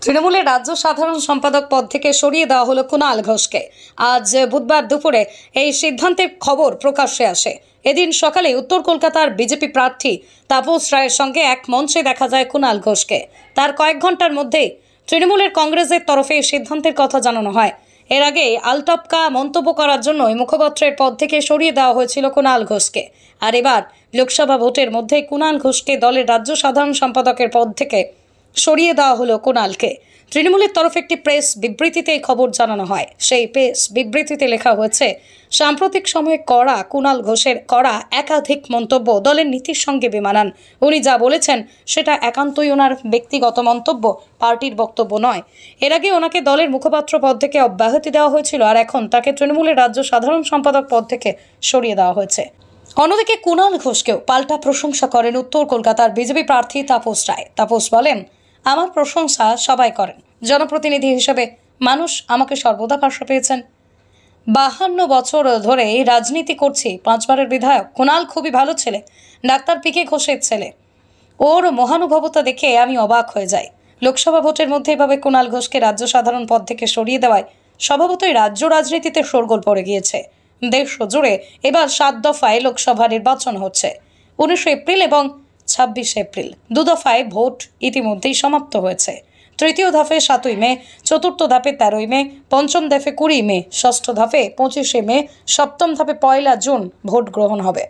তৃণমূলের রাজ্য সাধারণ সম্পাদক পদ থেকে সরিয়ে দেওয়া হলো কুণাল ঘোষকে। আজ বুধবার দুপুরে এই সিদ্ধান্তের খবর প্রকাশ্যে আসে। এদিন সকালে উত্তর কলকাতার বিজেপি প্রার্থী তাপস রায়ের সঙ্গে এক মঞ্চে দেখা যায় কুণাল ঘোষকে। তার কয়েক ঘন্টার মধ্যেই তৃণমূলের কংগ্রেসের তরফে সিদ্ধান্তের কথা জানানো হয়। এর আগে আলটপকা মন্তব্য করার জন্যই মুখপাত্রের পদ থেকে সরিয়ে দেওয়া হয়েছিল কুণাল ঘোষকে। আর এবার লোকসভা ভোটের মধ্যে কুণাল ঘোষকে দলের রাজ্য সাধারণ সম্পাদকের পদ থেকে সরিয়ে দেওয়া হলো কুণালকে। তৃণমূলের তরফে একটি প্রেস বিবৃতিতে এই খবর জানানো হয়। সেই প্রেস বিবৃতিতে লেখা হয়েছে, সাম্প্রতিক সময়ে কুণাল ঘোষের একাধিক মন্তব্য দলের নীতির সঙ্গে বেমানান। উনি যা বলেছেন সেটা একান্তই ওনার ব্যক্তিগত মন্তব্য, পার্টির বক্তব্য নয়। এর আগে ওনাকে দলের মুখপাত্র পদ থেকে অব্যাহতি দেওয়া হয়েছিল, আর এখন তাকে তৃণমূলের রাজ্য সাধারণ সম্পাদক পদ থেকে সরিয়ে দেওয়া হয়েছে। অন্যদিকে কুণাল ঘোষকেও পাল্টা প্রশংসা করেন উত্তর কলকাতার বিজেপি প্রার্থী তাপস রায়। তাপস বলেন, আমার প্রশংসা সবাই করেন। জনপ্রতিনিধি হিসেবে মানুষ আমাকে সর্বদা পাশে পেয়েছেন। 52 বছর ধরে রাজনীতি করছি। 5 বারের বিধায়ক। কুণাল খুবই ভালো ছেলে, ডাক্তার পিকে ঘোষের ছেলে। ওর মহানুভবতা দেখে আমি অবাক হয়ে যাই। লোকসভা ভোটের মধ্যে এভাবে কুণাল ঘোষকে রাজ্য সাধারণ পদ থেকে সরিয়ে দেওয়ায় স্বভাবতই রাজ্য রাজনীতিতে শোরগোল পড়ে গিয়েছে। দেশ জুড়ে এবার 7 দফায় লোকসভা নির্বাচন হচ্ছে। 19 এপ্রিল এবং 26 এপ্রিল 2 দফায় ভোট ইতিমধ্যেই সমাপ্ত হয়েছে। তৃতীয় ধাপে 7ই মে, চতুর্থ ধাপে 13ই মে, পঞ্চম ধাপে 20 মে, ষষ্ঠ ধাপে 25 মে, সপ্তম ধাপে 1 জুন ভোট গ্রহণ হবে।